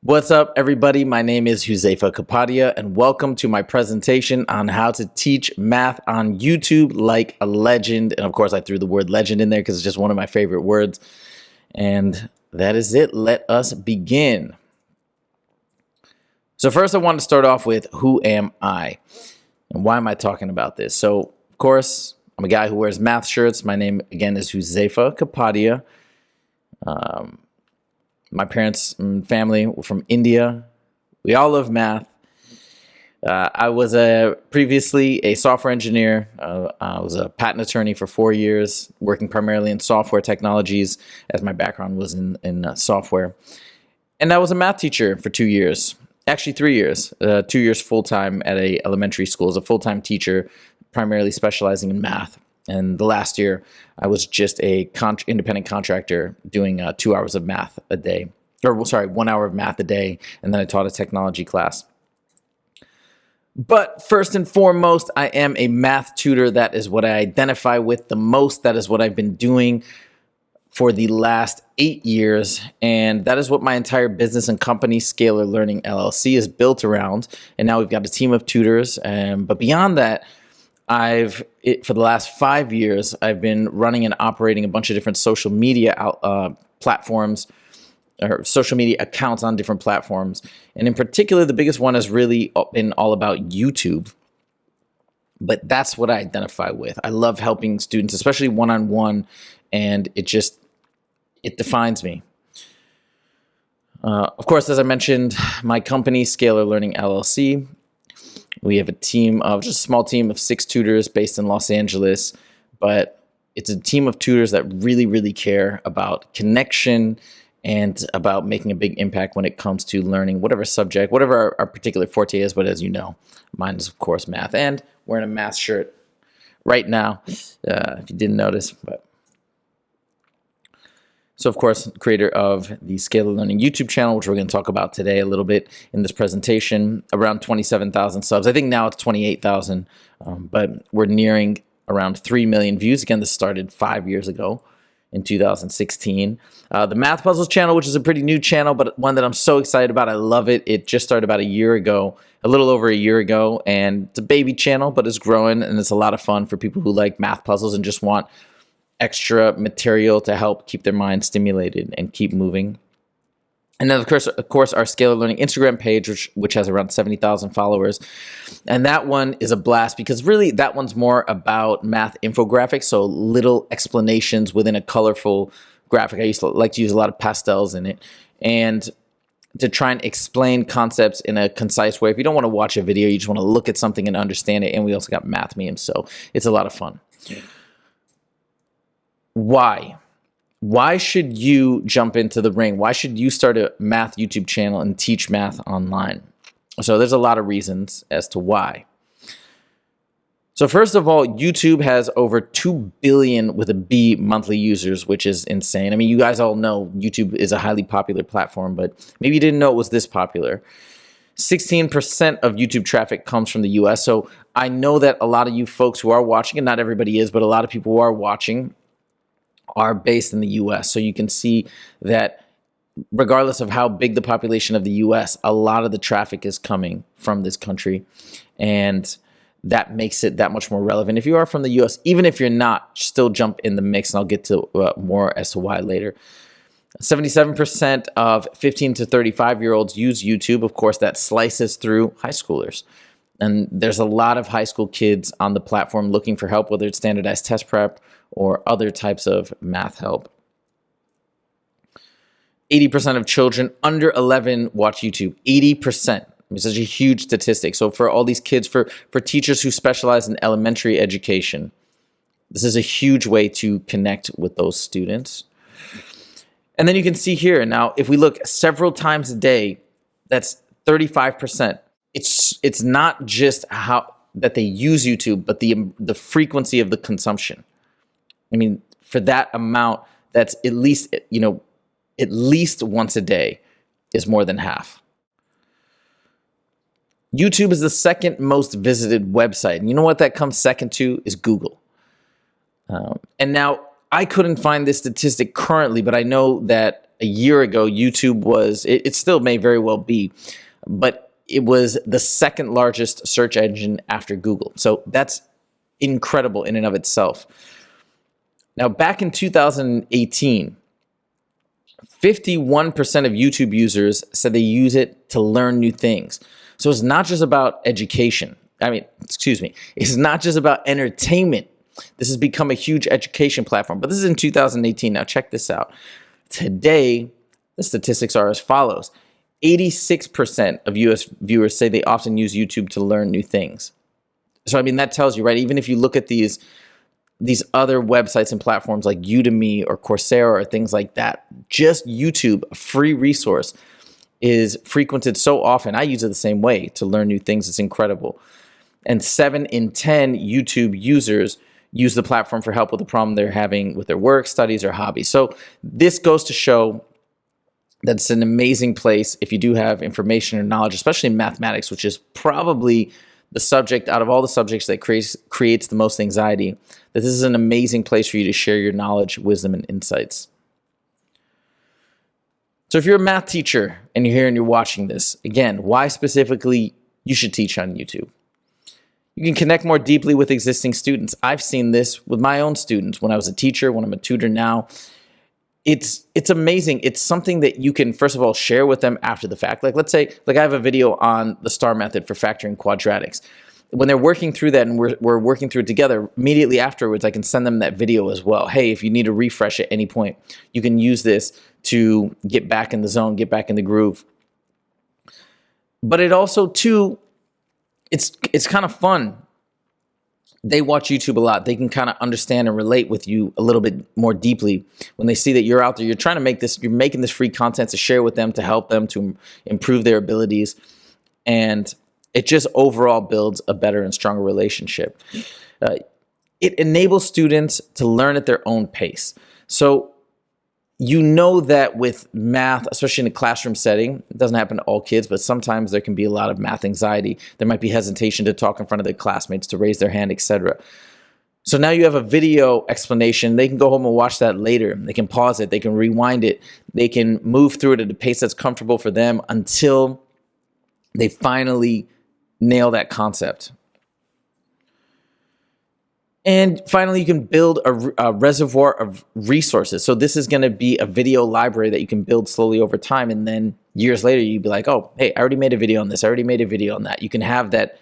What's up, everybody? My name is Huzefa, and welcome to my presentation on how to teach math on YouTube like a legend. And of course, I threw the word legend in there because it's just one of my favorite words. And that is it. Let us begin. So first, I want to start off with who am I? And why am I talking about this? So, of course, I'm a guy who wears math shirts. My name, again, is Huzefa Kapadia. My parents and family were from India. We all love math. I was previously a software engineer. I was a patent attorney for 4 years, working primarily in software technologies, as my background was in software. And I was a math teacher for 2 years, actually 3 years, 2 years full-time at a elementary school as a full-time teacher, primarily specializing in math. And the last year, I was just a independent contractor doing 2 hours of math a day, or sorry, 1 hour of math a day, and then I taught a technology class. But first and foremost, I am a math tutor. That is what I identify with the most. That is what I've been doing for the last 8 years, and that is what my entire business and company, Scalar Learning LLC, is built around. And now we've got a team of tutors, but beyond that, for the last 5 years, I've been running and operating a bunch of different social media platforms, or social media accounts on different platforms. And in particular, the biggest one has really been all about YouTube. But that's what I identify with. I love helping students, especially one-on-one, and it defines me. Of course, as I mentioned, my company, Scalar Learning LLC, we have just a small team of 6 tutors based in Los Angeles, but it's a team of tutors that really, really care about connection and about making a big impact when it comes to learning whatever subject, whatever our particular forte is. But as you know, mine is, of course, math. And wearing a math shirt right now, if you didn't notice. So, of course, creator of the Scalar Learning YouTube channel, which we're going to talk about today a little bit in this presentation, around 27,000 subs. I think now it's 28,000, but we're nearing around 3 million views. Again, this started 5 years ago in 2016. The Math Puzzles channel, which is a pretty new channel, but one that I'm so excited about. I love it. It just started about a year ago, a little over a year ago, and it's a baby channel, but it's growing, and it's a lot of fun for people who like math puzzles and just want extra material to help keep their mind stimulated and keep moving. And then, of course, our Scalar Learning Instagram page, which has around 70,000 followers. And that one is a blast because really that one's more about math infographics, so little explanations within a colorful graphic. I used to like to use a lot of pastels in it, and to try and explain concepts in a concise way. If you don't want to watch a video, you just want to look at something and understand it. And we also got math memes, so it's a lot of fun. Why? Why should you jump into the ring? Why should you start a math YouTube channel and teach math online? So there's a lot of reasons as to why. So first of all, YouTube has over 2 billion with a B monthly users, which is insane. I mean, you guys all know YouTube is a highly popular platform, but maybe you didn't know it was this popular. 16% of YouTube traffic comes from the US. So I know that a lot of you folks who are watching, and not everybody is, but a lot of people who are watching are based in the US. So you can see that regardless of how big the population of the US, a lot of the traffic is coming from this country. And that makes it that much more relevant. If you are from the US, even if you're not, still jump in the mix, and I'll get to more as to why later. 77% of 15 to 35-year-olds use YouTube. Of course, that slices through high schoolers. And there's a lot of high school kids on the platform looking for help, whether it's standardized test prep or other types of math help. 80% of children under 11 watch YouTube. 80%. I mean, such a huge statistic. So for all these kids, for teachers who specialize in elementary education, this is a huge way to connect with those students. And then you can see here, now, if we look several times a day, that's 35%. It's not just how that they use YouTube, but the frequency of the consumption. I mean, for that amount, that's at least once a day is more than half. YouTube is the second most visited website. And you know what that comes second to is Google. And now I couldn't find this statistic currently, but I know that a year ago, YouTube was, it still may very well be, but it was the second largest search engine after Google. So that's incredible in and of itself. Now, back in 2018, 51% of YouTube users said they use it to learn new things. So it's not just about education. It's not just about entertainment. This has become a huge education platform, but this is in 2018. Now check this out. Today, the statistics are as follows. 86% of US viewers say they often use YouTube to learn new things. So, that tells you, right? Even if you look at these other websites and platforms like Udemy or Coursera or things like that, just YouTube, a free resource, is frequented so often. I use it the same way to learn new things. It's incredible. And 7 in 10 YouTube users use the platform for help with a problem they're having with their work, studies, or hobbies. So this goes to show that it's an amazing place if you do have information or knowledge, especially in mathematics, which is probably the subject out of all the subjects that creates the most anxiety, that this is an amazing place for you to share your knowledge, wisdom, and insights. So if you're a math teacher and you're here and you're watching this, again, why specifically you should teach on YouTube? You can connect more deeply with existing students. I've seen this with my own students when I was a teacher, when I'm a tutor now. It's amazing. It's something that you can, first of all, share with them after the fact. Like, let's say, I have a video on the STAR method for factoring quadratics. When they're working through that and we're working through it together, immediately afterwards, I can send them that video as well. Hey, if you need a refresh at any point, you can use this to get back in the zone, get back in the groove. But it also, too, it's kind of fun. They watch YouTube a lot. They can kind of understand and relate with you a little bit more deeply when they see that you're out there. You're trying to you're making this free content to share with them, to help them, to improve their abilities. And it just overall builds a better and stronger relationship. It enables students to learn at their own pace. So you know that with math, especially in a classroom setting, it doesn't happen to all kids, but sometimes there can be a lot of math anxiety. There might be hesitation to talk in front of their classmates, to raise their hand, etc. So now you have a video explanation. They can go home and watch that later. They can pause it. They can rewind it. They can move through it at a pace that's comfortable for them until they finally nail that concept. And finally, you can build a reservoir of resources. So this is going to be a video library that you can build slowly over time. And then years later, you'd be like, oh, hey, I already made a video on this. I already made a video on that. You can have that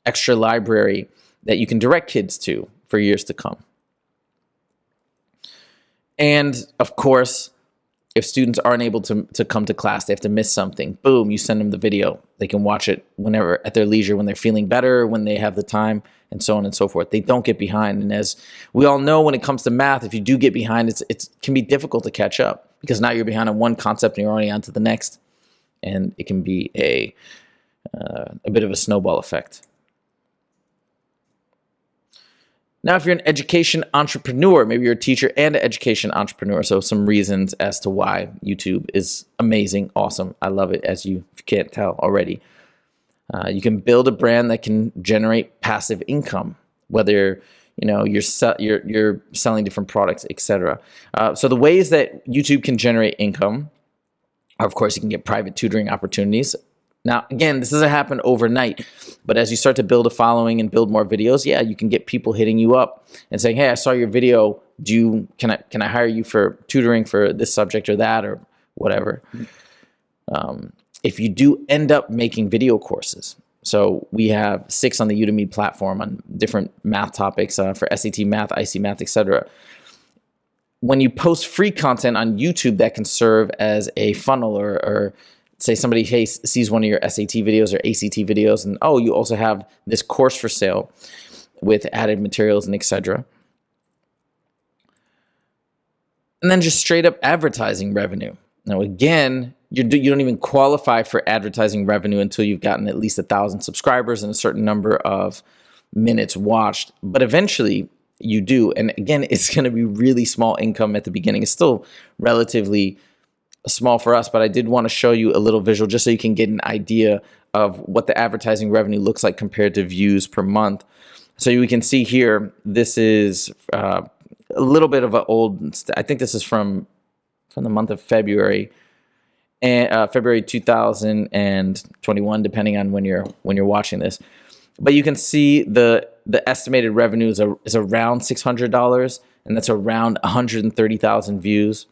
extra library that you can direct kids to for years to come. And of course, if students aren't able to come to class, they have to miss something, boom, you send them the video. They can watch it whenever at their leisure, when they're feeling better, when they have the time, and so on and so forth. They don't get behind. And as we all know, when it comes to math, if you do get behind, it can be difficult to catch up because now you're behind on one concept and you're already on to the next. And it can be a bit of a snowball effect. Now, if you're an education entrepreneur, maybe you're a teacher and an education entrepreneur. So some reasons as to why YouTube is amazing, awesome. I love it, as you can't tell already. You can build a brand that can generate passive income, whether you're selling different products, etc. So the ways that YouTube can generate income are, of course, you can get private tutoring opportunities. Now, again, this doesn't happen overnight, but as you start to build a following and build more videos, yeah, you can get people hitting you up and saying, hey, I saw your video. Can I hire you for tutoring for this subject or that or whatever? If you do end up making video courses, so we have 6 on the Udemy platform on different math topics for SAT math, IC math, etc. When you post free content on YouTube, that can serve as a funnel or say somebody sees one of your SAT videos or ACT videos and, oh, you also have this course for sale with added materials and etc. And then just straight up advertising revenue. Now, again, you don't even qualify for advertising revenue until you've gotten at least 1,000 subscribers and a certain number of minutes watched. But eventually you do. And again, it's going to be really small income at the beginning. It's still relatively small for us, but I did want to show you a little visual just so you can get an idea of what the advertising revenue looks like compared to views per month. So you can see here, this is a little bit of an old, I think this is from from the month of February and February 2021, depending on when you're watching this. But you can see the estimated revenue is around $600, and that's around 130,000 views.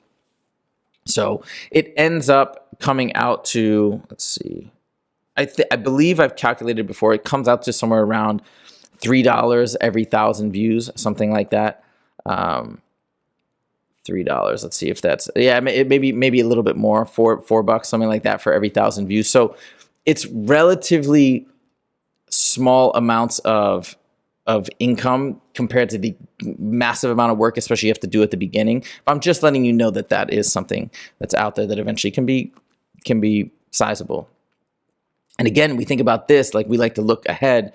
So it ends up coming out to, let's see, I believe I've calculated before, it comes out to somewhere around $3 every 1,000 views, something like that. $3. Let's see if that's, yeah, maybe a little bit more, $4, something like that for every 1,000 views. So it's relatively small amounts of income compared to the massive amount of work, especially you have to do at the beginning. But I'm just letting you know that that is something that's out there that eventually can be sizable. And again, we think about this, like we like to look ahead,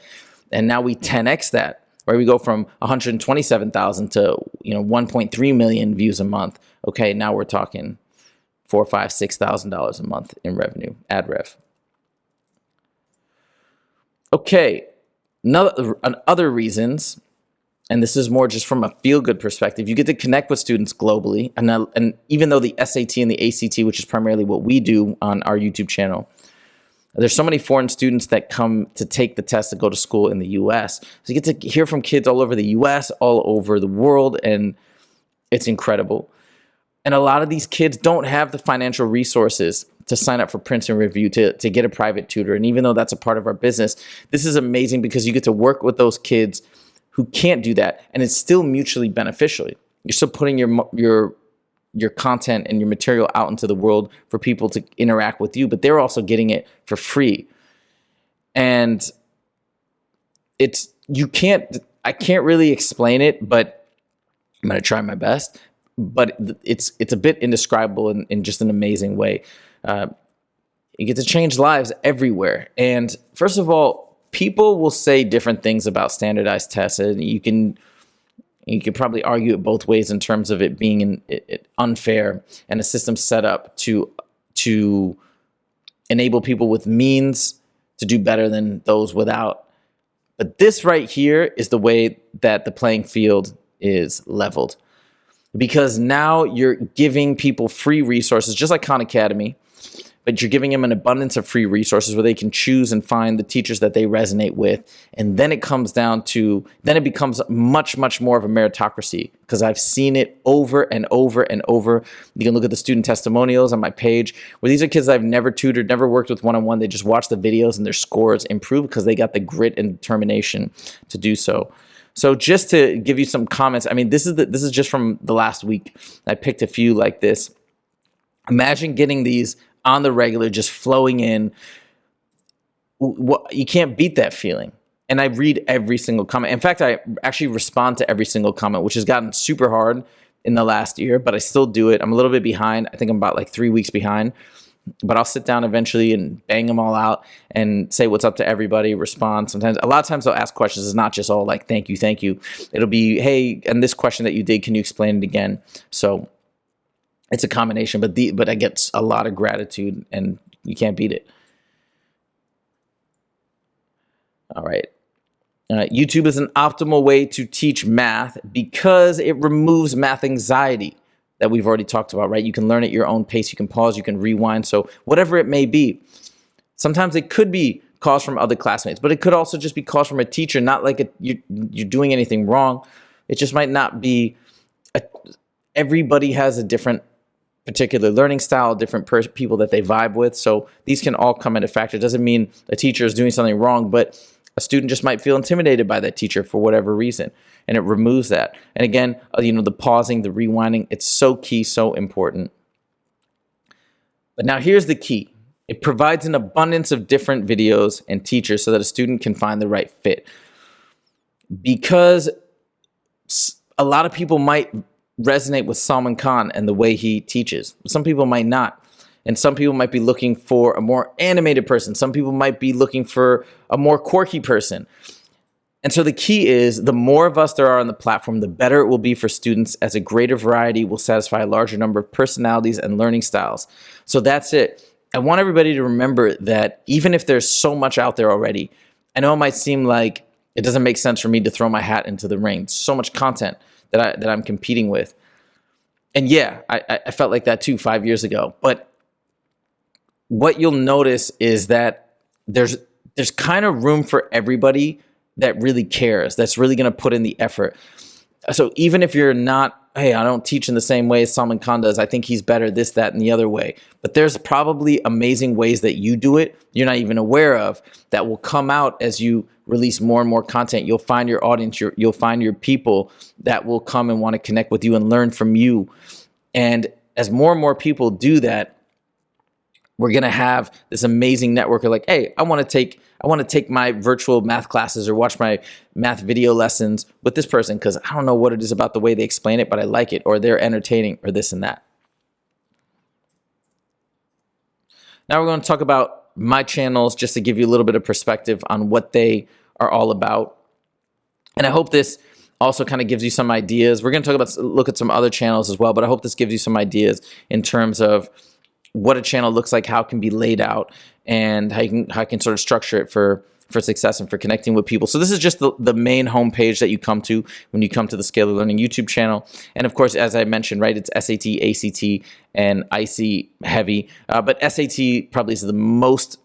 and now we 10x that, where we go from 127,000 to 1.3 million views a month. Okay, now we're talking $4,000, $5,000, $6,000 a month in revenue, ad rev. Okay, other reasons, and this is more just from a feel-good perspective, you get to connect with students globally, and even though the SAT and the ACT, which is primarily what we do on our YouTube channel, there's so many foreign students that come to take the test to go to school in the US. So you get to hear from kids all over the US, all over the world, and it's incredible. And a lot of these kids don't have the financial resources to sign up for Princeton Review, to get a private tutor. And even though that's a part of our business, this is amazing because you get to work with those kids who can't do that, and it's still mutually beneficial. You're still putting your content and your material out into the world for people to interact with you, but they're also getting it for free. And I can't really explain it, but I'm going to try my best. But it's a bit indescribable in just an amazing way. You get to change lives everywhere. And first of all, people will say different things about standardized tests, and you can probably argue it both ways in terms of it being unfair and a system set up to enable people with means to do better than those without. But this right here is the way that the playing field is leveled, because now you're giving people free resources, just like Khan Academy, but you're giving them an abundance of free resources where they can choose and find the teachers that they resonate with. And then it becomes much, much more of a meritocracy, because I've seen it over and over and over. You can look at the student testimonials on my page, where these are kids that I've never tutored, never worked with one-on-one. They just watch the videos and their scores improve because they got the grit and determination to do so. So just to give you some comments, I mean, this is just from the last week. I picked a few like this. Imagine getting these on the regular, just flowing in. You can't beat that feeling. And I read every single comment. In fact, I actually respond to every single comment, which has gotten super hard in the last year, but I still do it. I'm a little bit behind. I think I'm about like 3 weeks behind, but I'll sit down eventually and bang them all out and say what's up to everybody, respond. A lot of times they'll ask questions. It's not just all like, thank you. It'll be, hey, and this question that you did, can you explain it again? So it's a combination, but I get a lot of gratitude, and you can't beat it. All right. YouTube is an optimal way to teach math because it removes math anxiety that we've already talked about, right? You can learn at your own pace. You can pause. You can rewind. So whatever it may be, sometimes it could be caused from other classmates, but it could also just be caused from a teacher, not like you're doing anything wrong. It just might not be. Everybody has a different particular learning style, different people that they vibe with. So these can all come into factor. It doesn't mean a teacher is doing something wrong, but a student just might feel intimidated by that teacher for whatever reason. And it removes that. And again, the pausing, the rewinding, it's so key, so important. But now here's the key. It provides an abundance of different videos and teachers so that a student can find the right fit. Because a lot of people might resonate with Salman Khan and the way he teaches. Some people might not. And some people might be looking for a more animated person. Some people might be looking for a more quirky person. And so the key is, the more of us there are on the platform, the better it will be for students, as a greater variety will satisfy a larger number of personalities and learning styles. So that's it. I want everybody to remember that even if there's so much out there already, I know it might seem like it doesn't make sense for me to throw my hat into the ring. So much content that I'm competing with. And yeah, I felt like that too 5 years ago. But what you'll notice is that there's kind of room for everybody that really cares, that's really going to put in the effort. So even if you're not, hey, I don't teach in the same way as Salman Khan does, I think he's better this, that, and the other way. But there's probably amazing ways that you do it you're not even aware of that will come out as you release more and more content. You'll find your audience, you'll find your people that will come and want to connect with you and learn from you. And as more and more people do that, we're going to have this amazing network of like, hey, I want to take my virtual math classes or watch my math video lessons with this person because I don't know what it is about the way they explain it, but I like it, or they're entertaining, or this and that. Now we're going to talk about my channels just to give you a little bit of perspective on what they are all about. And I hope this also kind of gives you some ideas. We're going to look at some other channels as well, but I hope this gives you some ideas in terms of what a channel looks like, how it can be laid out, and how I can sort of structure it for success and for connecting with people. So this is just the main homepage that you come to when you come to the Scalar Learning YouTube channel. And of course, as I mentioned, right, it's SAT, ACT, and IC heavy. But SAT probably is the most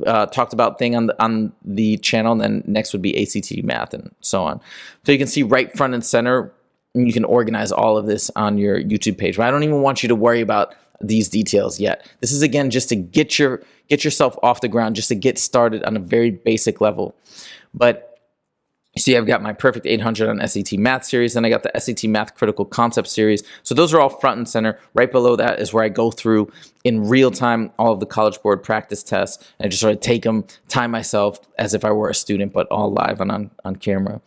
talked about thing on the channel. And then next would be ACT math and so on. So you can see right front and center, and you can organize all of this on your YouTube page. But I don't even want you to worry about these details yet. This is, again, just to get yourself off the ground, just to get started on a very basic level. But you see, I've got my Perfect 800 on SAT Math series, and I got the SAT Math Critical Concept series. So those are all front and center. Right below that is where I go through in real time all of the College Board practice tests, and I just sort of take them, time myself as if I were a student, but all live and on camera.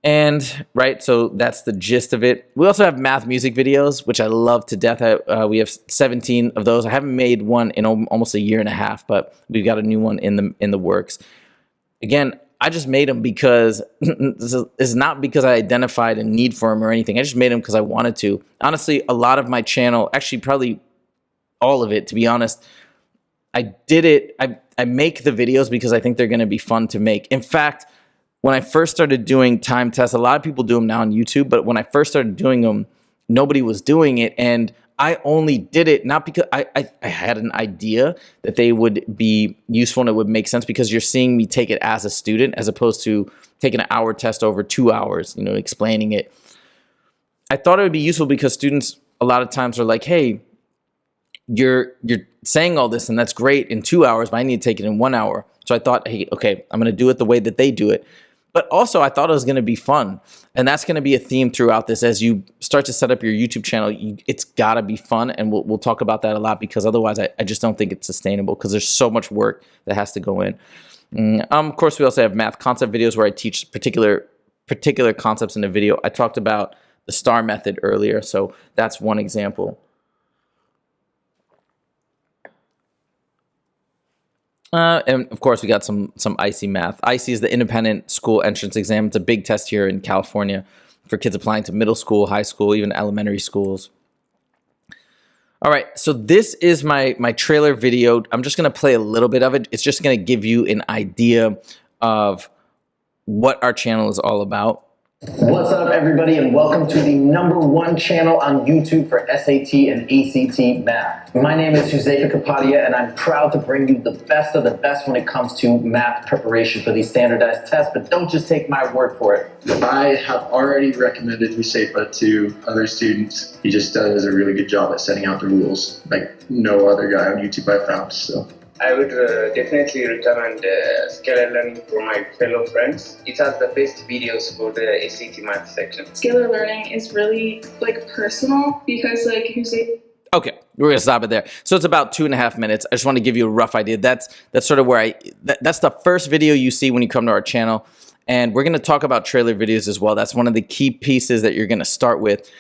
And right, so that's the gist of it. We also have math music videos, which I love to death. We have 17 of those. I haven't made one in almost a year and a half, but we've got a new one in the works. Again, I just made them because it's not because I identified a need for them or anything. I just made them because I wanted to. Honestly, a lot of my channel, actually probably all of it, to be honest, I did it. I make the videos because I think they're going to be fun to make. In fact, when I first started doing time tests, a lot of people do them now on YouTube, but when I first started doing them, nobody was doing it. And I only did it not because I had an idea that they would be useful and it would make sense, because you're seeing me take it as a student as opposed to taking an hour test over 2 hours, explaining it. I thought it would be useful because students a lot of times are like, hey, you're saying all this and that's great in 2 hours, but I need to take it in 1 hour. So I thought, hey, okay, I'm going to do it the way that they do it. But also, I thought it was going to be fun. And that's going to be a theme throughout this. As you start to set up your YouTube channel, it's got to be fun. And we'll talk about that a lot, because otherwise, I just don't think it's sustainable, because there's so much work that has to go in. Of course, we also have math concept videos where I teach particular concepts in a video. I talked about the STAR method earlier, so that's one example. And of course, we got some IC math. IC is the Independent School Entrance Exam. It's a big test here in California for kids applying to middle school, high school, even elementary schools. All right, so this is my trailer video. I'm just going to play a little bit of it. It's just going to give you an idea of what our channel is all about. What's up, everybody, and welcome to the #1 channel on YouTube for SAT and ACT math. My name is Huzefa Kapadia, and I'm proud to bring you the best of the best when it comes to math preparation for these standardized tests, but don't just take my word for it. I have already recommended Huzefa to other students. He just does a really good job at setting out the rules, like no other guy on YouTube I've found. So I would definitely recommend Scalar Learning for my fellow friends. It has the best videos for the ACT math section. Scalar Learning is really personal, because Okay, we're gonna stop it there. So it's about 2.5 minutes. I just want to give you a rough idea. That's sort of where that's the first video you see when you come to our channel. And we're gonna talk about trailer videos as well. That's one of the key pieces that you're gonna start with.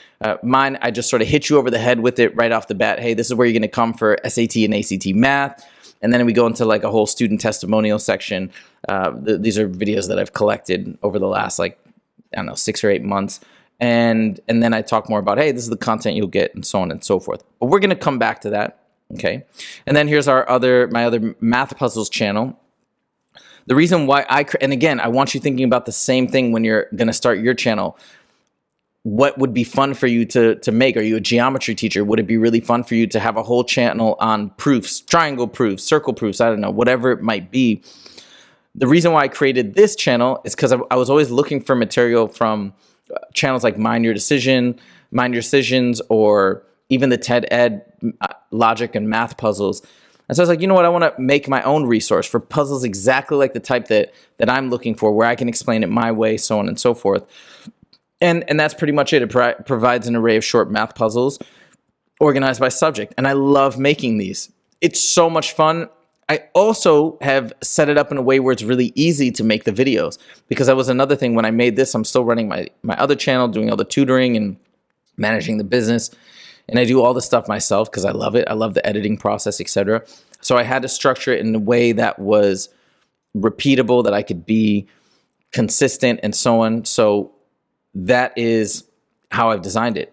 Mine, I just sort of hit you over the head with it right off the bat. Hey, this is where you're gonna come for SAT and ACT math. And then we go into a whole student testimonial section. These are videos that I've collected over the last 6 or 8 months. And then I talk more about, hey, this is the content you'll get, and so on and so forth. But we're gonna come back to that, okay? And then here's my other math puzzles channel. The reason why and again, I want you thinking about the same thing when you're gonna start your channel. what would be fun for you to make? Are you a geometry teacher? Would it be really fun for you to have a whole channel on proofs, triangle proofs, circle proofs, I don't know, whatever it might be. The reason why I created this channel is because I was always looking for material from channels like Mind Your Decisions, or even the TED Ed logic and math puzzles. And so I was like, you know what? I want to make my own resource for puzzles exactly like the type that I'm looking for, where I can explain it my way, so on and so forth. And that's pretty much it. It provides an array of short math puzzles organized by subject. And I love making these. It's so much fun. I also have set it up in a way where it's really easy to make the videos, because that was another thing. When I made this, I'm still running my other channel, doing all the tutoring and managing the business. And I do all the stuff myself because I love it. I love the editing process, etc. So I had to structure it in a way that was repeatable, that I could be consistent and so on. So that is how I've designed it.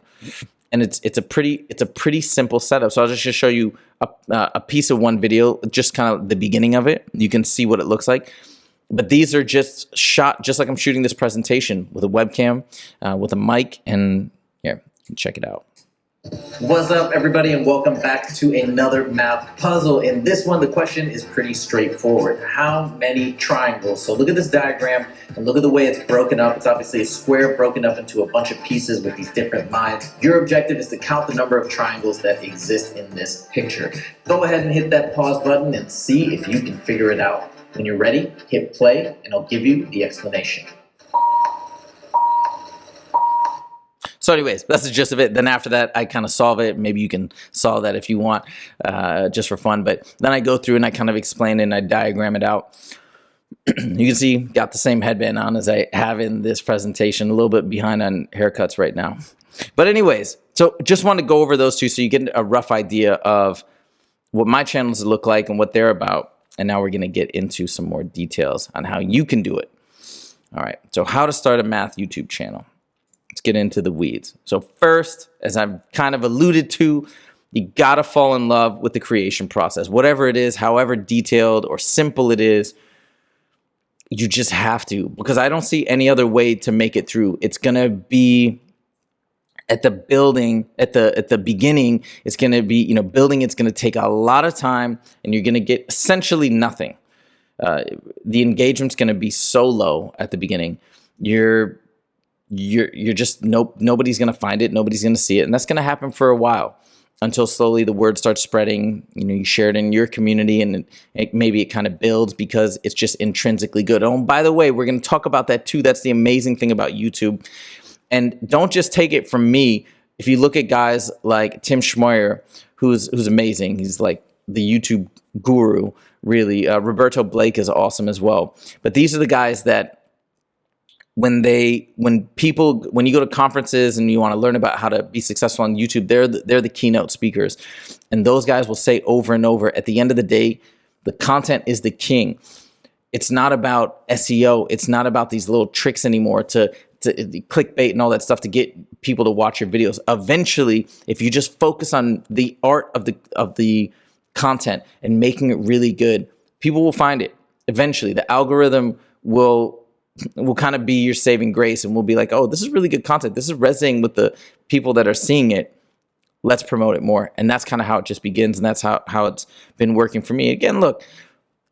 And it's a pretty simple setup. So I'll just show you a piece of one video, just kind of the beginning of it. You can see what it looks like. But these are just shot just like I'm shooting this presentation, with a webcam, with a mic, and here, you can check it out. What's up, everybody, and welcome back to another math puzzle. In this one, the question is pretty straightforward. How many triangles? So look at this diagram and look at the way it's broken up. It's obviously a square broken up into a bunch of pieces with these different lines. Your objective is to count the number of triangles that exist in this picture. Go ahead and hit that pause button and see if you can figure it out. When you're ready, hit play and I'll give you the explanation. So anyways, that's the gist of it. Then after that, I kind of solve it. Maybe you can solve that if you want, just for fun. But then I go through and I kind of explain it and I diagram it out. You can see, got the same headband on as I have in this presentation. A little bit behind on haircuts right now. But anyways, so just want to go over those two so you get a rough idea of what my channels look like and what they're about. And now we're going to get into some more details on how you can do it. All right, so how to start a math YouTube channel. Let's get into the weeds. So first, as I've kind of alluded to, you gotta fall in love with the creation process. Whatever it is, however detailed or simple it is, you just have to, because I don't see any other way to make it through. It's gonna be at the beginning, it's gonna be, building, it's gonna take a lot of time and you're gonna get essentially nothing. The engagement's gonna be so low at the beginning. You're just, nobody's going to find it. Nobody's going to see it. And that's going to happen for a while until slowly the word starts spreading. You share it in your community and maybe it kind of builds because it's just intrinsically good. Oh, and by the way, we're going to talk about that too. That's the amazing thing about YouTube. And don't just take it from me. If you look at guys like Tim Schmoyer, who's amazing. He's like the YouTube guru, really. Roberto Blake is awesome as well. But these are the guys that, when you go to conferences and you want to learn about how to be successful on YouTube, they're the keynote speakers. And those guys will say over and over, at the end of the day, the content is the king. It's not about SEO. It's not about these little tricks anymore to clickbait and all that stuff to get people to watch your videos. Eventually, if you just focus on the art of the content and making it really good, people will find it. Eventually, the algorithm will kind of be your saving grace and we'll be like, oh, this is really good content. This is resonating with the people that are seeing it. Let's promote it more. And that's kind of how it just begins. And that's how it's been working for me. Again, look,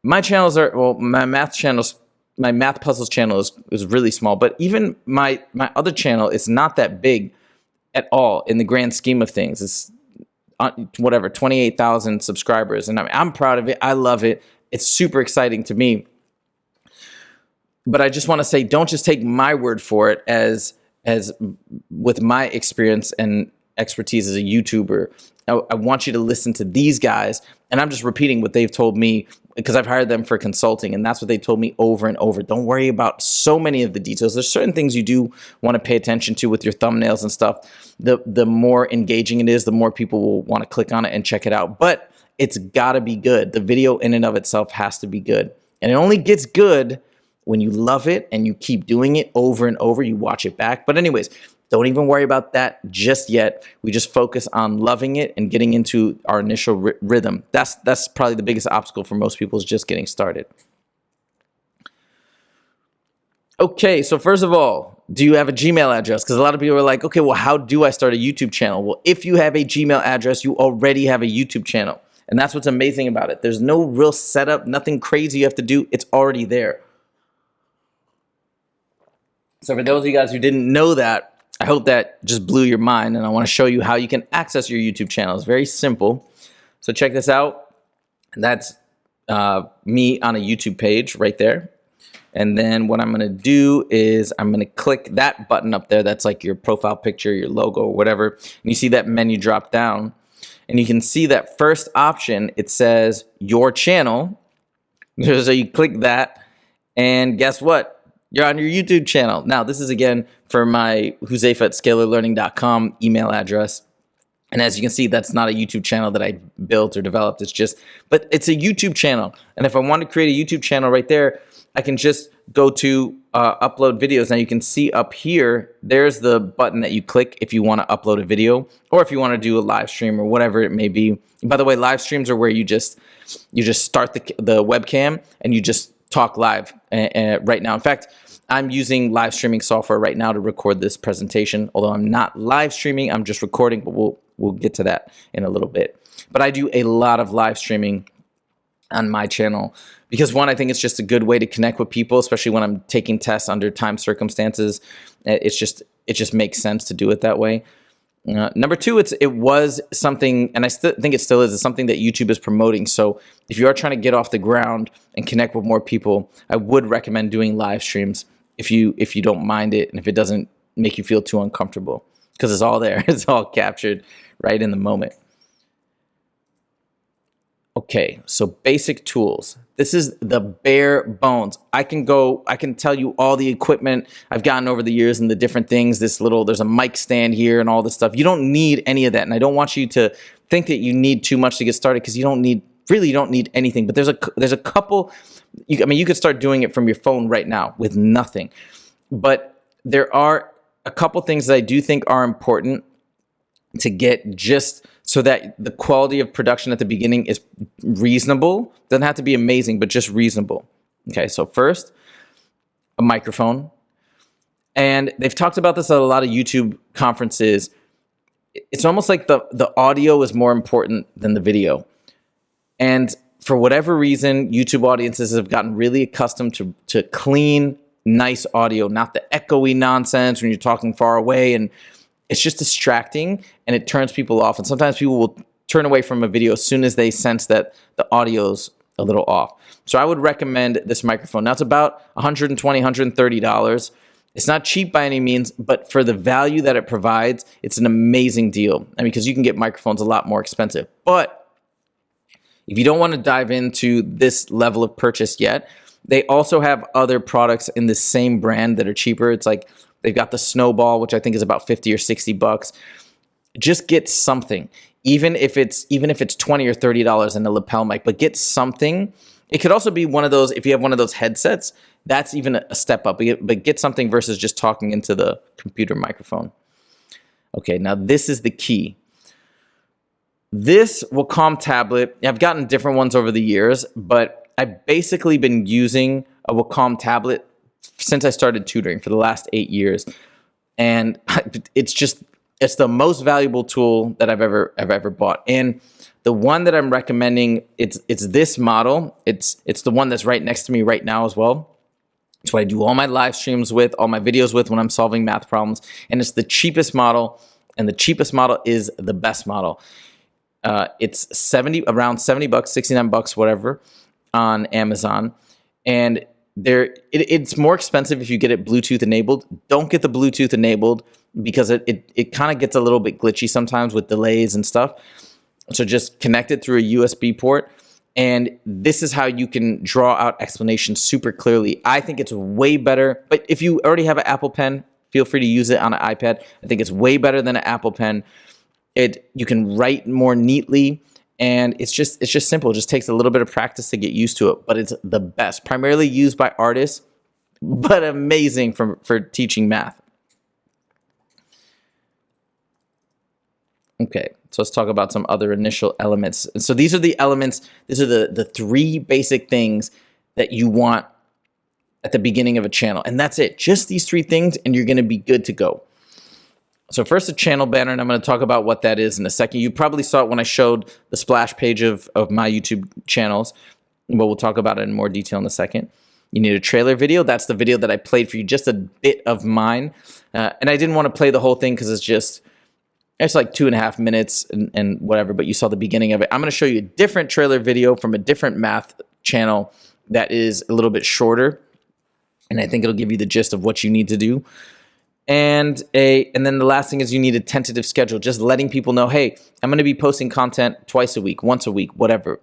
my channels are, my math puzzles channel is really small, but even my other channel is not that big at all in the grand scheme of things. It's whatever, 28,000 subscribers. And I'm proud of it. I love it. It's super exciting to me. But I just want to say, don't just take my word for it as with my experience and expertise as a YouTuber. I want you to listen to these guys. And I'm just repeating what they've told me because I've hired them for consulting. And that's what they told me over and over. Don't worry about so many of the details. There's certain things you do want to pay attention to with your thumbnails and stuff. The more engaging it is, the more people will want to click on it and check it out. But it's got to be good. The video in and of itself has to be good. And it only gets good when you love it and you keep doing it over and over, you watch it back. But anyways, don't even worry about that just yet. We just focus on loving it and getting into our initial rhythm. That's probably the biggest obstacle for most people, is just getting started. Okay, so first of all, do you have a Gmail address? Because a lot of people are like, okay, well, how do I start a YouTube channel? Well, if you have a Gmail address, you already have a YouTube channel. And that's what's amazing about it. There's no real setup, nothing crazy you have to do. It's already there. So for those of you guys who didn't know that, I hope that just blew your mind. And I want to show you how you can access your YouTube channel. It's very simple. So check this out. That's me on a YouTube page right there. And then what I'm going to do is I'm going to click that button up there. That's like your profile picture, your logo, or whatever. And you see that menu drop down. And you can see that first option, it says your channel. So you click that. And guess what? You're on your YouTube channel. Now, this is, again, for my Huzefa at scalarlearning.com email address. And as you can see, that's not a YouTube channel that I built or developed. But it's a YouTube channel. And if I want to create a YouTube channel right there, I can just go to upload videos. Now you can see up here, there's the button that you click if you want to upload a video or if you want to do a live stream or whatever it may be. By the way, live streams are where you just start the webcam and you just talk live right now. In fact, I'm using live streaming software right now to record this presentation. Although I'm not live streaming, I'm just recording, but we'll get to that in a little bit. But I do a lot of live streaming on my channel because, one, I think it's just a good way to connect with people, especially when I'm taking tests under time circumstances. It just makes sense to do it that way. Number two, it was something, and I still think it still is, it's something that YouTube is promoting. So if you are trying to get off the ground and connect with more people, I would recommend doing live streams if you don't mind it and if it doesn't make you feel too uncomfortable, because it's all there. It's all captured right in the moment. Okay, so basic tools. This is the bare bones. I can tell you all the equipment I've gotten over the years and the different things. There's a mic stand here and all this stuff. You don't need any of that. And I don't want you to think that you need too much to get started, because you don't need anything. But there's a couple, you could start doing it from your phone right now with nothing. But there are a couple things that I do think are important to get, just so that the quality of production at the beginning is reasonable. Doesn't have to be amazing, but just reasonable. Okay, so first, a microphone. And they've talked about this at a lot of YouTube conferences. It's almost like the audio is more important than the video. And for whatever reason, YouTube audiences have gotten really accustomed to clean, nice audio, not the echoey nonsense when you're talking far away, and it's just distracting and it turns people off. And sometimes people will turn away from a video as soon as they sense that the audio's a little off. So I would recommend this microphone. Now it's about $120, $130. It's not cheap by any means, but for the value that it provides, it's an amazing deal. I mean, because you can get microphones a lot more expensive. But if you don't want to dive into this level of purchase yet, they also have other products in the same brand that are cheaper. It's like they've got the Snowball, which I think is about $50 or $60. Just get something, even if it's $20 or $30 in a lapel mic, but get something. It could also be one of those, if you have one of those headsets, that's even a step up, but get something versus just talking into the computer microphone. Okay, now this is the key. This Wacom tablet, I've gotten different ones over the years, but I've basically been using a Wacom tablet since I started tutoring for the last 8 years. And it's the most valuable tool that I've ever bought. And the one that I'm recommending, it's this model. It's the one that's right next to me right now as well. It's what I do all my live streams with, all my videos with when I'm solving math problems. And it's the cheapest model, and the cheapest model is the best model. It's around $70, $69, whatever, on Amazon. And it's more expensive if you get it Bluetooth enabled. Don't get the Bluetooth enabled because it kind of gets a little bit glitchy sometimes with delays and stuff. So just connect it through a USB port. And this is how you can draw out explanations super clearly. I think it's way better. But if you already have an Apple Pen, feel free to use it on an iPad. I think it's way better than an Apple Pen. You can write more neatly. And it's just simple. It just takes a little bit of practice to get used to it, but it's the best. Primarily used by artists, but amazing for teaching math. Okay, so let's talk about some other initial elements. So these are the elements. These are the three basic things that you want at the beginning of a channel. And that's it. Just these 3 things and you're going to be good to go. So first, a channel banner, and I'm going to talk about what that is in a second. You probably saw it when I showed the splash page of my YouTube channels, but we'll talk about it in more detail in a second. You need a trailer video. That's the video that I played for you, just a bit of mine. And I didn't want to play the whole thing because it's like 2.5 minutes and whatever, but you saw the beginning of it. I'm going to show you a different trailer video from a different math channel that is a little bit shorter, and I think it'll give you the gist of what you need to do. And then the last thing is you need a tentative schedule, just letting people know, hey, I'm going to be posting content twice a week, once a week, whatever.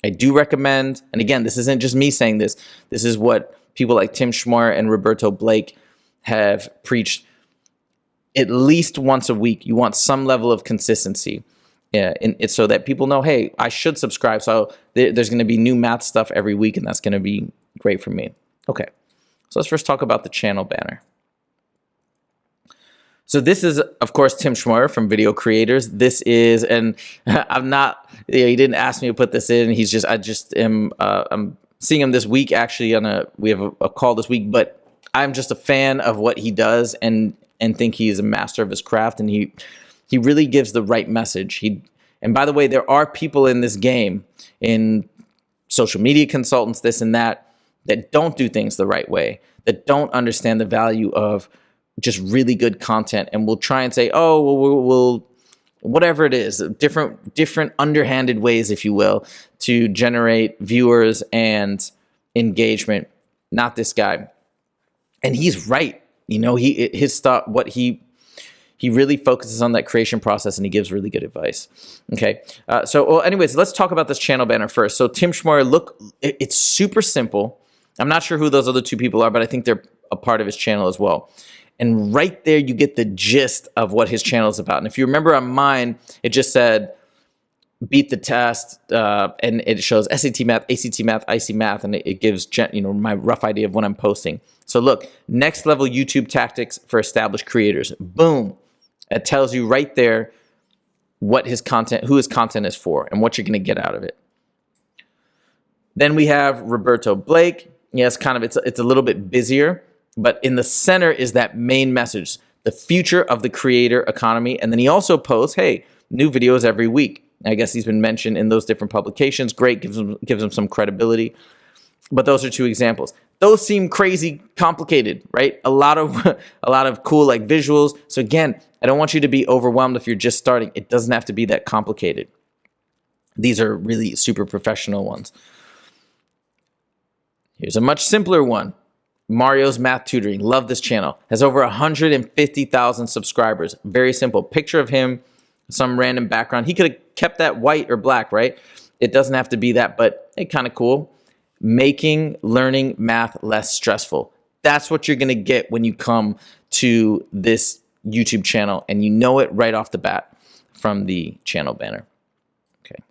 I do recommend, and again, this isn't just me saying this. This is what people like Tim Schmoyer and Roberto Blake have preached. At least once a week, you want some level of consistency, so that people know, hey, I should subscribe. So there's going to be new math stuff every week, and that's going to be great for me. Okay, so let's first talk about the channel banner. So this is, of course, Tim Schmoyer from Video Creators. This is, and I'm not, he didn't ask me to put this in. I'm seeing him this week, actually, we have a call this week, but I'm just a fan of what he does and think he is a master of his craft, and he really gives the right message. And by the way, there are people in this game, in social media consultants, this and that don't do things the right way, that don't understand the value of just really good content, and we'll try and say, oh, well, we'll whatever it is, different underhanded ways, if you will, to generate viewers and engagement. Not this guy. And he's right. You know, his stuff, he really focuses on that creation process, and he gives really good advice. Okay. Anyways, let's talk about this channel banner first. So Tim Schmoyer, look, it's super simple. I'm not sure who those other 2 people are, but I think they're a part of his channel as well. And right there, you get the gist of what his channel is about. And if you remember on mine, it just said, beat the test, and it shows SAT math, ACT math, IC math, and it gives my rough idea of what I'm posting. So look, next level YouTube tactics for established creators. Boom. It tells you right there what who his content is for, and what you're going to get out of it. Then we have Roberto Blake. Yes, it's a little bit busier. But in the center is that main message, the future of the creator economy. And then he also posts, hey, new videos every week. I guess he's been mentioned in those different publications. Great, gives him some credibility. But those are 2 examples. Those seem crazy complicated, right? A lot of cool like visuals. So again, I don't want you to be overwhelmed if you're just starting. It doesn't have to be that complicated. These are really super professional ones. Here's a much simpler one. Mario's Math Tutoring. Love this channel. Has over 150,000 subscribers. Very simple. Picture of him, some random background. He could have kept that white or black, right? It doesn't have to be that, but hey, kind of cool. Making learning math less stressful. That's what you're going to get when you come to this YouTube channel, and you know it right off the bat from the channel banner. Okay.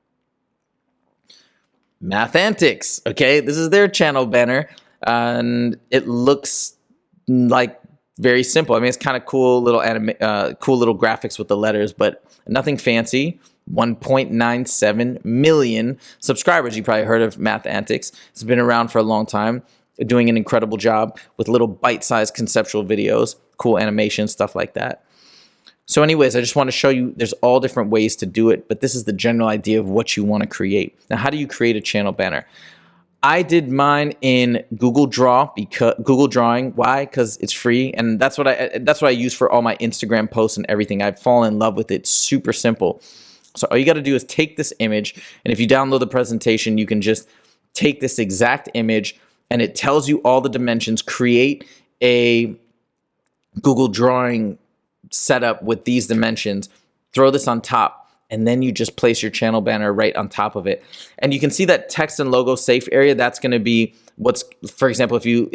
Math Antics. Okay, this is their channel banner. And it looks like very simple. I mean, it's kind of cool little cool little graphics with the letters, but nothing fancy. 1.97 million subscribers. You probably heard of Math Antics. It's been around for a long time, doing an incredible job with little bite-sized conceptual videos, cool animation, stuff like that. So anyways, I just want to show you there's all different ways to do it, but this is the general idea of what you want to create. Now, how do you create a channel banner? I did mine in Google Drawing. Why? Because it's free, and that's what I use for all my Instagram posts and everything. I've fallen in love with it. Super simple. So all you got to do is take this image, and if you download the presentation, you can just take this exact image, and it tells you all the dimensions. Create a Google Drawing setup with these dimensions. Throw this on top. And then you just place your channel banner right on top of it. And you can see that text and logo safe area. That's going to be what's, for example, if you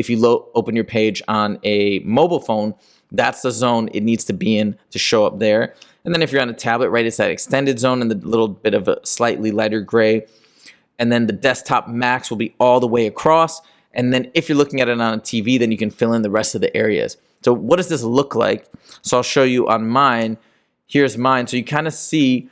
open your page on a mobile phone, that's the zone it needs to be in to show up there. And then if you're on a tablet, right, it's that extended zone and the little bit of a slightly lighter gray. And then the desktop max will be all the way across. And then if you're looking at it on a TV, then you can fill in the rest of the areas. So what does this look like? So I'll show you on mine. Here's mine. So you kind of see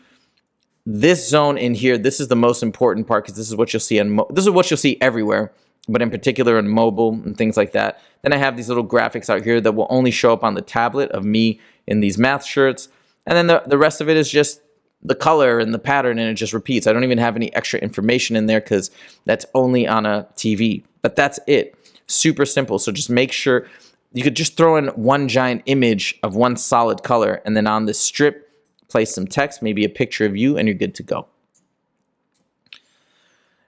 this zone in here. This is the most important part because this is what you'll see this is what you'll see everywhere. but in particular on mobile and things like that. Then I have these little graphics out here that will only show up on the tablet of me in these math shirts. And then the rest of it is just the color and the pattern, and it just repeats. I don't even have any extra information in there because that's only on a TV. But that's it. Super simple. So just make sure you could just throw in one giant image of one solid color, and then on this strip, place some text, maybe a picture of you, and you're good to go.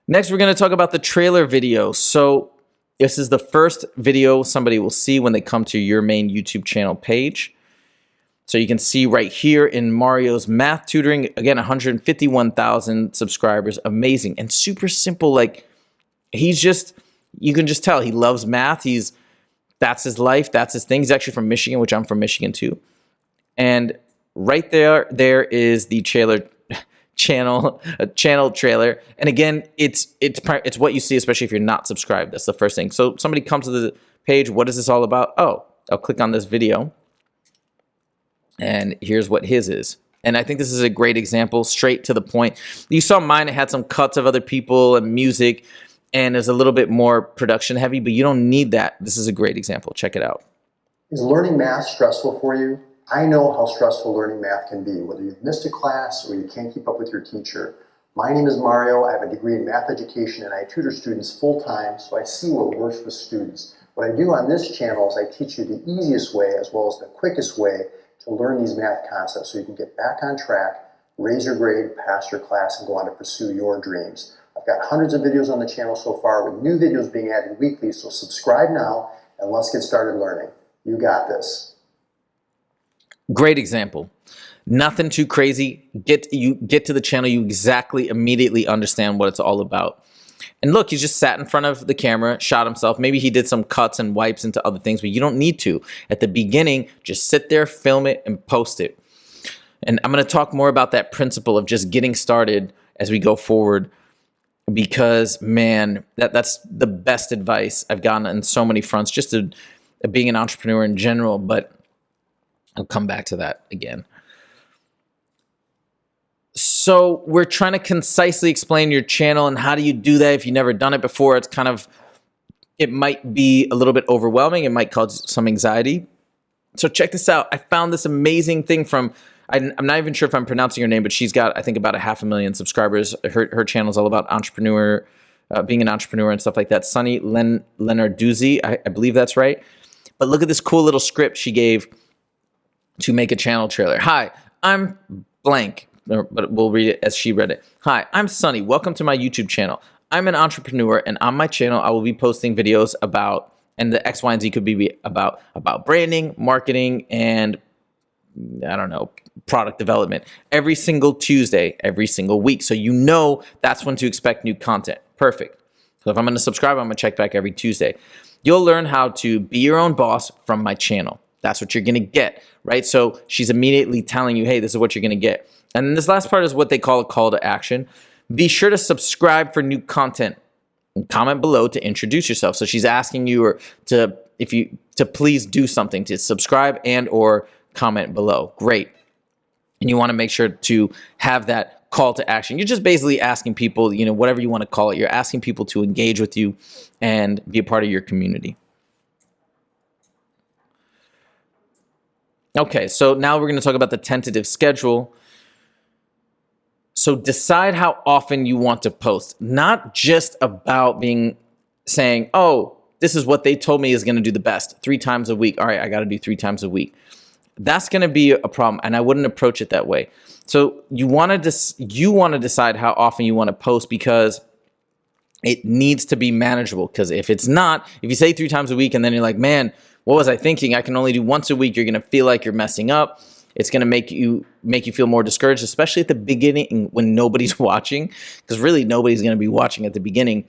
Next, we're going to talk about the trailer video. So this is the first video somebody will see when they come to your main YouTube channel page. So you can see right here in Mario's math tutoring, again, 151,000 subscribers, amazing and super simple. Like he's just, you can just tell he loves math. That's his life, that's his thing. He's actually from Michigan, which I'm from Michigan too. And right there is the channel trailer. And again, it's what you see, especially if you're not subscribed. That's the first thing. So somebody comes to the page, what is this all about? Oh, I'll click on this video. And here's what his is. And I think this is a great example, straight to the point. You saw mine, it had some cuts of other people and music, and is a little bit more production heavy, but you don't need that. This is a great example. Check it out. Is learning math stressful for you? I know how stressful learning math can be, whether you've missed a class or you can't keep up with your teacher. My name is Mario. I have a degree in math education and I tutor students full-time, so I see what works with students. What I do on this channel is I teach you the easiest way as well as the quickest way to learn these math concepts so you can get back on track, raise your grade, pass your class, and go on to pursue your dreams. I've got hundreds of videos on the channel so far with new videos being added weekly, so subscribe now and let's get started learning. You got this. Great example. Nothing too crazy. Get to the channel, you exactly immediately understand what it's all about. And look, he just sat in front of the camera, shot himself. Maybe he did some cuts and wipes into other things, but you don't need to. At the beginning, just sit there, film it, and post it. And I'm going to talk more about that principle of just getting started as we go forward, because, man, that's the best advice I've gotten on so many fronts, just to being an entrepreneur in general, but I'll come back to that again. So we're trying to concisely explain your channel, and how do you do that if you've never done it before? It might be a little bit overwhelming. It might cause some anxiety. So check this out. I found this amazing thing from, I'm not even sure if I'm pronouncing her name, but she's got, I think, about 500,000 subscribers. Her channel is all about being an entrepreneur and stuff like that. Sunny Lenarduzzi, I believe that's right. But look at this cool little script she gave to make a channel trailer. Hi, I'm blank, but we'll read it as she read it. Hi, I'm Sunny. Welcome to my YouTube channel. I'm an entrepreneur, and on my channel, I will be posting videos about, and the X, Y, and Z could be about branding, marketing, and I don't know, product development every single Tuesday, every single week. So you know that's when to expect new content. Perfect. So if I'm going to subscribe, I'm going to check back every Tuesday. You'll learn how to be your own boss from my channel. That's what you're going to get, right? So she's immediately telling you, hey, this is what you're going to get. And then this last part is what they call a call to action. Be sure to subscribe for new content and comment below to introduce yourself. So she's asking you to please do something, to subscribe and or comment below. Great. And you want to make sure to have that call to action. You're just basically asking people, whatever you want to call it, you're asking people to engage with you and be a part of your community. Okay, so now we're going to talk about the tentative schedule. So decide how often you want to post, not just about saying, oh, this is what they told me is going to do the best, 3 times a week. All right, I got to do 3 times a week. That's going to be a problem, and I wouldn't approach it that way. So you want to decide how often you want to post, because it needs to be manageable. Because if it's not, if you say 3 times a week and then you're like, man, what was I thinking? I can only do once a week. You're going to feel like you're messing up. It's going to make you feel more discouraged, especially at the beginning when nobody's watching, because really nobody's going to be watching at the beginning,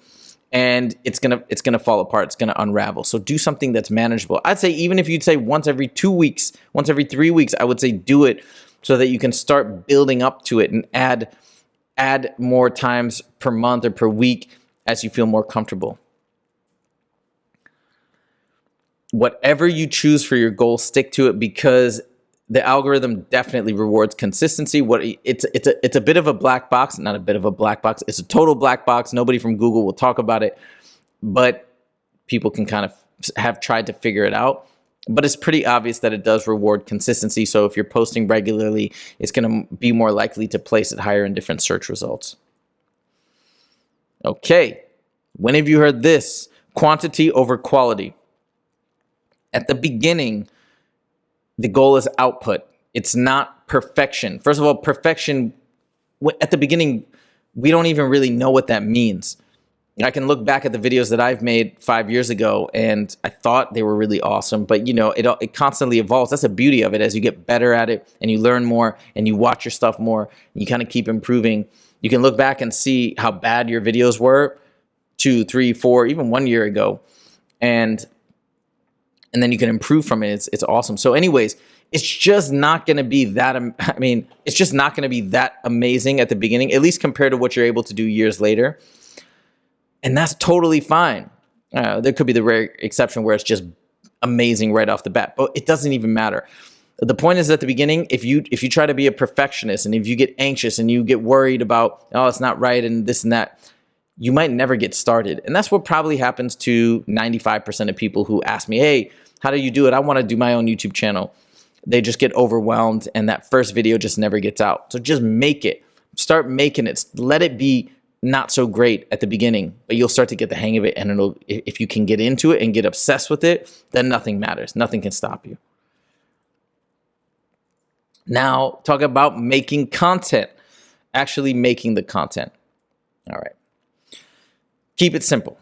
and it's going to fall apart. It's going to unravel. So do something that's manageable. I'd say even if you'd say once every 2 weeks, once every 3 weeks, I would say do it so that you can start building up to it and add more times per month or per week as you feel more comfortable. Whatever you choose for your goal, stick to it, because the algorithm definitely rewards consistency. It's a bit of a black box, not a bit of a black box. It's a total black box. Nobody from Google will talk about it. but people can kind of have tried to figure it out. But it's pretty obvious that it does reward consistency. So if you're posting regularly, it's going to be more likely to place it higher in different search results. Okay, when have you heard this? Quantity over quality. At the beginning, the goal is output. It's not perfection. First of all, perfection, at the beginning, we don't even really know what that means. I can look back at the videos that I've made 5 years ago, and I thought they were really awesome, but you know, it constantly evolves. That's the beauty of it. As you get better at it and you learn more and you watch your stuff more, you kind of keep improving. You can look back and see how bad your videos were 2, 3, 4, even 1 year ago. And then you can improve from it. It's awesome. So anyways, it's just not going to be that, it's just not going to be that amazing at the beginning, at least compared to what you're able to do years later. And that's totally fine. There could be the rare exception where it's just amazing right off the bat, but it doesn't even matter. The point is, at the beginning, if you try to be a perfectionist and if you get anxious and you get worried about, oh, it's not right and this and that, you might never get started. And that's what probably happens to 95% of people who ask me, hey, how do you do it? I want to do my own YouTube channel. They just get overwhelmed and that first video just never gets out. So just make it. Start making it. Let it be not so great at the beginning, but you'll start to get the hang of it. And if you can get into it and get obsessed with it, then nothing matters. Nothing can stop you. Now, talk about making content, actually making the content. All right. Keep it simple.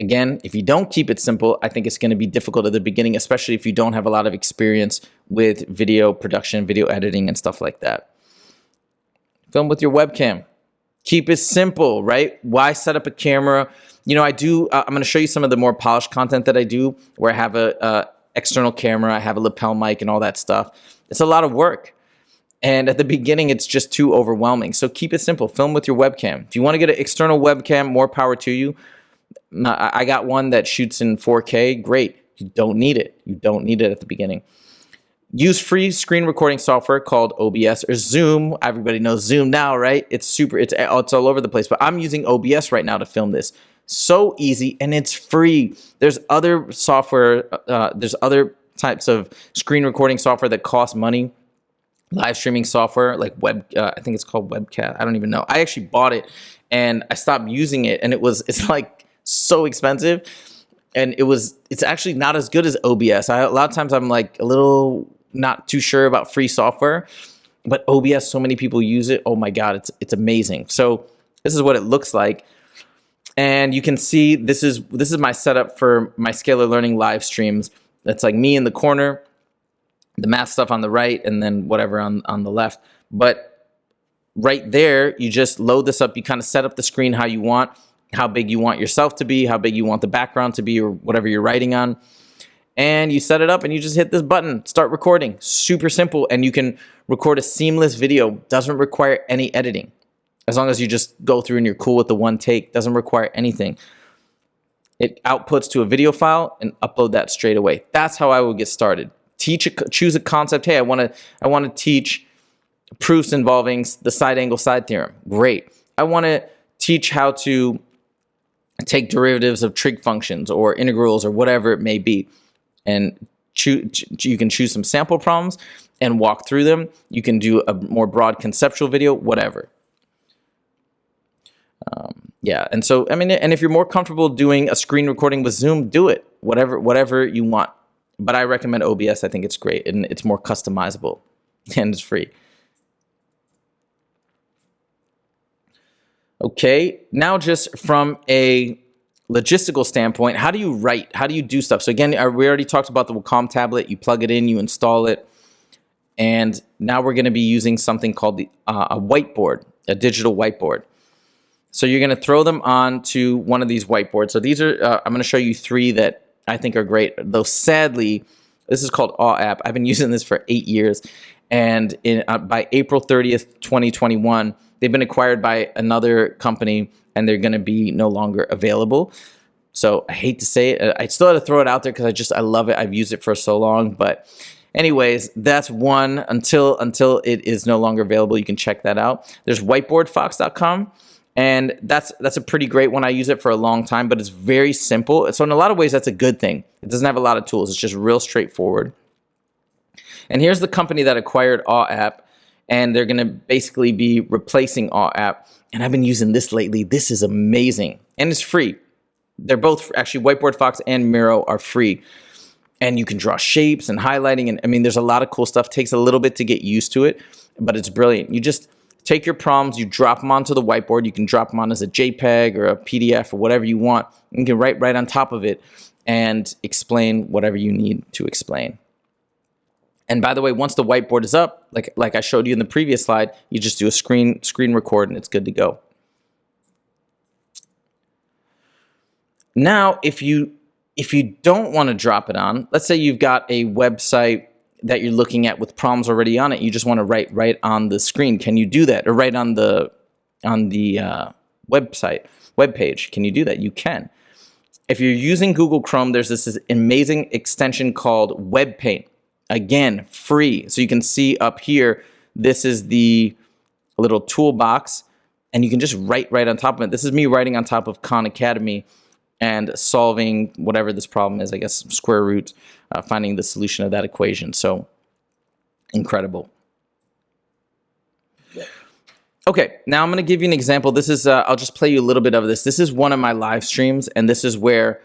Again, if you don't keep it simple, I think it's going to be difficult at the beginning, especially if you don't have a lot of experience with video production, video editing, and stuff like that. Film with your webcam. Keep it simple, right? Why set up a camera? You know, I'm going to show you some of the more polished content that I do where I have a external camera, I have a lapel mic and all that stuff. It's a lot of work. And at the beginning, it's just too overwhelming. So keep it simple. Film with your webcam. If you want to get an external webcam, more power to you. I got one that shoots in 4K. Great. You don't need it. You don't need it at the beginning. Use free screen recording software called OBS or Zoom. Everybody knows Zoom now, right? It's all over the place. But I'm using OBS right now to film this. So easy, and it's free. There's other software. There's other types of screen recording software that cost money. Live streaming software like I think it's called Webcast. I don't even know. I actually bought it and I stopped using it, and it's like so expensive, and it's actually not as good as OBS. A lot of times I'm like a little not too sure about free software, but OBS, so many people use it. Oh my God, it's amazing. So this is what it looks like. And you can see this is my setup for my Scalar Learning live streams. That's like me in the corner, the math stuff on the right, and then whatever on the left. But right there, you just load this up. You kind of set up the screen how you want, how big you want yourself to be, how big you want the background to be, or whatever you're writing on. And you set it up and you just hit this button, start recording. Super simple. And you can record a seamless video. Doesn't require any editing. As long as you just go through and you're cool with the one take. Doesn't require anything. It outputs to a video file and upload that straight away. That's how I would get started. Choose a concept. Hey, I want to teach proofs involving the side angle side theorem. Great. I want to teach how to take derivatives of trig functions or integrals or whatever it may be. And you can choose some sample problems and walk through them. You can do a more broad conceptual video, whatever. Yeah, and so, and if you're more comfortable doing a screen recording with Zoom, do it, whatever you want. But I recommend OBS. I think it's great, and it's more customizable, and it's free. Okay, now just from a logistical standpoint, how do you write? How do you do stuff? So again, we already talked about the Wacom tablet. You plug it in, you install it, and now we're going to be using something called a whiteboard, a digital whiteboard. So you're going to throw them onto one of these whiteboards. So these are, I'm going to show you 3 that I think are great. Though sadly, this is called Awe App. I've been using this for 8 years. And by April 30th, 2021, they've been acquired by another company and they're going to be no longer available. So I hate to say it. I still had to throw it out there because I love it. I've used it for so long. But anyways, that's one until it is no longer available. You can check that out. There's whiteboardfox.com. And that's a pretty great one. I use it for a long time, but it's very simple. So in a lot of ways, that's a good thing. It doesn't have a lot of tools. It's just real straightforward. And here's the company that acquired AweApp, and they're going to basically be replacing AweApp. And I've been using this lately. This is amazing, and it's free. They're both actually, Whiteboard Fox and Miro are free. And you can draw shapes and highlighting. And I mean, there's a lot of cool stuff. Takes a little bit to get used to it, but it's brilliant. You just take your problems, you drop them onto the whiteboard. You can drop them on as a JPEG or a PDF or whatever you want. You can write right on top of it and explain whatever you need to explain. And by the way, once the whiteboard is up, like I showed you in the previous slide, you just do a screen record and it's good to go. Now, if you don't want to drop it on, let's say you've got a website that you're looking at with problems already on it, you just want to write right on the screen. Can you do that? Or right on the website, web page. Can you do that? You can. If you're using Google Chrome, there's this amazing extension called Web Paint. Again, free. So you can see up here, this is the little toolbox, and you can just write right on top of it. This is me writing on top of Khan Academy and solving whatever this problem is, I guess, square root, finding the solution of that equation. So incredible. Okay, now I'm going to give you an example. This is, I'll just play you a little bit of this. This is one of my live streams, and this is where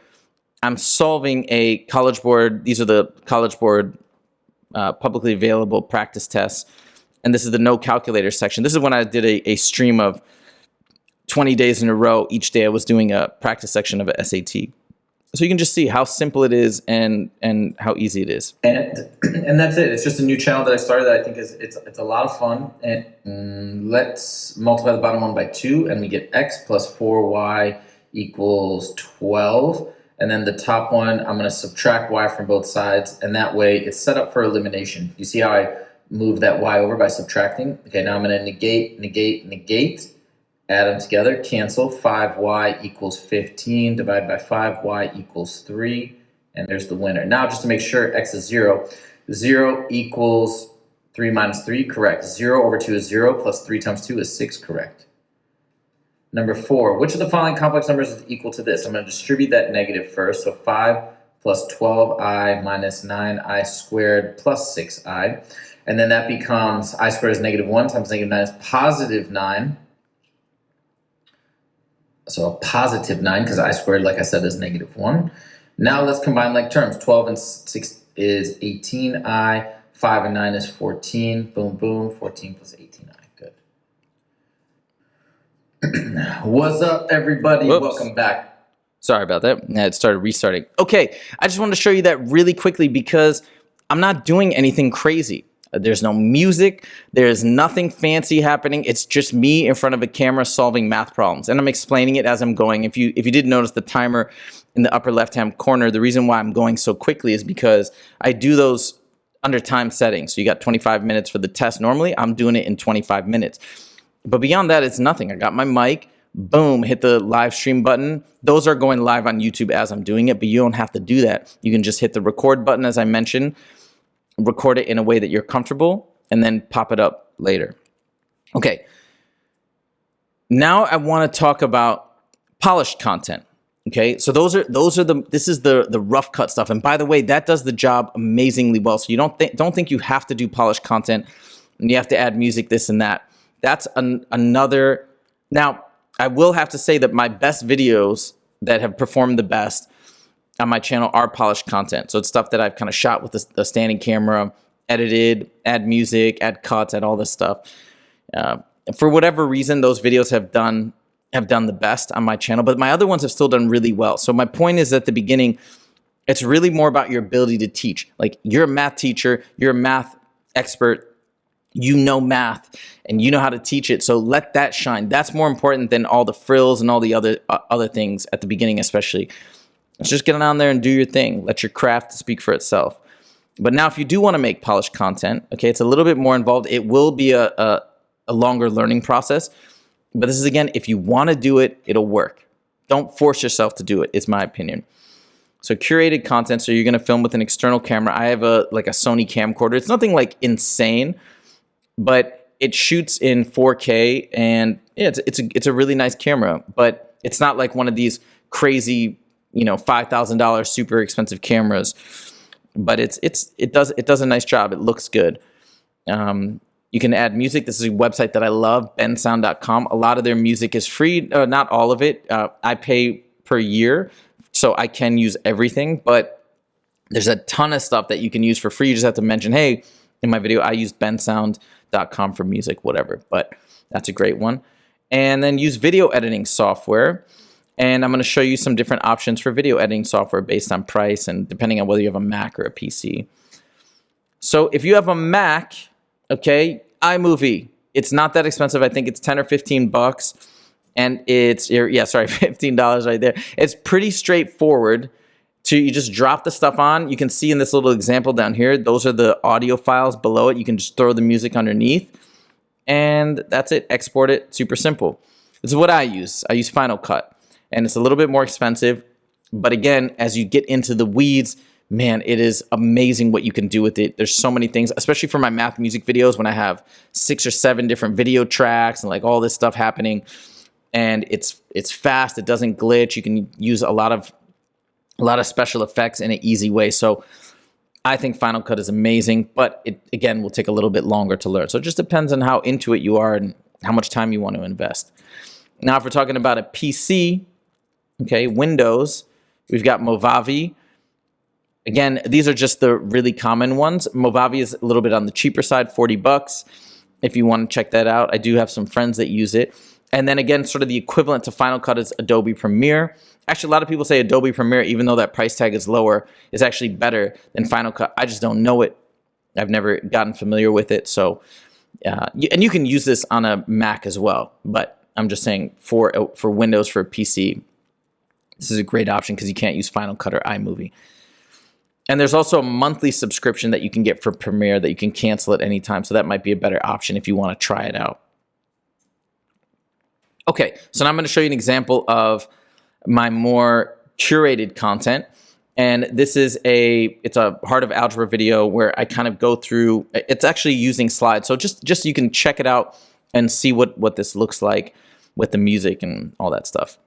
I'm solving a College Board. These are the College Board publicly available practice tests. And this is the no calculator section. This is when I did a stream of 20 days in a row. Each day I was doing a practice section of a SAT. So you can just see how simple it is and how easy it is. And that's it. It's just a new channel that I started that I think it's a lot of fun. And let's multiply the bottom one by 2, and we get x plus 4y equals 12. And then the top one, I'm going to subtract y from both sides, and that way it's set up for elimination. You see how I move that y over by subtracting? Okay, now I'm going to negate, add them together, cancel. 5y equals 15, divide by 5, y equals 3, and there's the winner. Now, just to make sure x is 0, 0 equals 3 minus 3, correct. 0 over 2 is 0, plus 3 times 2 is 6, correct. Number 4, which of the following complex numbers is equal to this? I'm going to distribute that negative first. So 5 plus 12i minus 9i squared plus 6i. And then that becomes I squared is negative 1 times negative 9 is positive 9. So a positive 9, because I squared, like I said, is negative 1. Now let's combine like terms. 12 and 6 is 18i. 5 and 9 is 14. Boom, boom. 14 plus 18i. Good. What's up, everybody? Whoops. Welcome back. Sorry about that. It started restarting. Okay, I just wanted to show you that really quickly because I'm not doing anything crazy. There's no music. There's nothing fancy happening. It's just me in front of a camera solving math problems. And I'm explaining it as I'm going. If you did notice the timer in the upper left-hand corner, the reason why I'm going so quickly is because I do those under time settings. So you got 25 minutes for the test. Normally, I'm doing it in 25 minutes. But beyond that, it's nothing. I got my mic. Boom, hit the live stream button. Those are going live on YouTube as I'm doing it, but you don't have to do that. You can just hit the record button, as I mentioned, record it in a way that you're comfortable, and then pop it up later. Okay. Now I want to talk about polished content. Okay, so this is the rough cut stuff. And by the way, that does the job amazingly well. So you don't think you have to do polished content and you have to add music, this and that. That's another. Now, I will have to say that my best videos that have performed the best on my channel are polished content. So it's stuff that I've kind of shot with the standing camera, edited, add music, add cuts, add all this stuff. For whatever reason, those videos have done the best on my channel, but my other ones have still done really well. So my point is at the beginning, it's really more about your ability to teach. Like, you're a math teacher, you're a math expert, you know math, and you know how to teach it. So let that shine. That's more important than all the frills and all the other things at the beginning, especially. Let's just get on there and do your thing. Let your craft speak for itself. But now, if you do want to make polished content, okay, it's a little bit more involved. It will be a longer learning process. But this is, again, if you want to do it, it'll work. Don't force yourself to do it, is my opinion. So curated content, so you're going to film with an external camera. I have a Sony camcorder. It's nothing like insane, but it shoots in 4K and Yeah, it's a really nice camera, but it's not like one of these crazy, $5,000 super expensive cameras. But it does a nice job. It looks good. You can add music. This is a website that I love, bensound.com. A lot of their music is free. Not all of it. I pay per year, so I can use everything. But there's a ton of stuff that you can use for free. You just have to mention, hey, in my video, I use bensound.com for music, whatever. But that's a great one. And then use video editing software. And I'm going to show you some different options for video editing software based on price and depending on whether you have a Mac or a PC. So if you have a Mac, okay, iMovie, it's not that expensive. I think it's 10 or 15 bucks. And it's, $15 right there. It's pretty straightforward. You just drop the stuff on. You can see in this little example down here, those are the audio files below it. You can just throw the music underneath. And that's it. Export it. Super simple. This is what I use. I use Final Cut. And it's a little bit more expensive. But again, as you get into the weeds, man, it is amazing what you can do with it. There's so many things, especially for my math music videos when I have 6 or 7 different video tracks and like all this stuff happening. And it's fast. It doesn't glitch. You can use a lot of special effects in an easy way. So I think Final Cut is amazing, but it, again, will take a little bit longer to learn. So it just depends on how into it you are and how much time you want to invest. Now, if we're talking about a PC, okay, Windows, we've got Movavi. Again, these are just the really common ones. Movavi is a little bit on the cheaper side, 40 bucks. If you want to check that out, I do have some friends that use it. And then again, sort of the equivalent to Final Cut is Adobe Premiere. Actually, a lot of people say Adobe Premiere, even though that price tag is lower, is actually better than Final Cut. I just don't know it. I've never gotten familiar with it. So, and you can use this on a Mac as well. But I'm just saying for Windows, for a PC, this is a great option because you can't use Final Cut or iMovie. And there's also a monthly subscription that you can get for Premiere that you can cancel at any time. So that might be a better option if you want to try it out. Okay, so now I'm going to show you an example of my more curated content. And this is it's a Heart of Algebra video where I kind of go through, it's actually using slides. So just so you can check it out and see what this looks like with the music and all that stuff.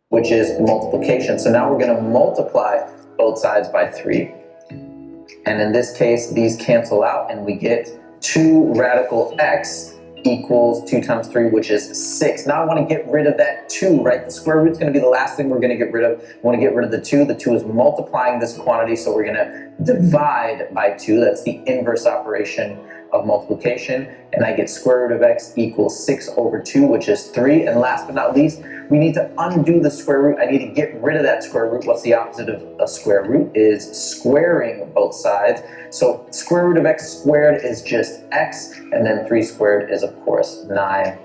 Which is multiplication. So now we're going to multiply both sides by 3. And in this case, these cancel out and we get 2 radical x equals 2 times 3, which is 6. Now I want to get rid of that 2, right? The square root is going to be the last thing we're going to get rid of. We want to get rid of the 2. The 2 is multiplying this quantity, so we're going to divide by 2. That's the inverse operation of multiplication. And I get square root of x equals 6 over 2, which is 3. And last but not least, we need to undo the square root. I need to get rid of that square root. What's the opposite of a square root? Is squaring both sides. So square root of x squared is just x, and then 3 squared is, of course, 9.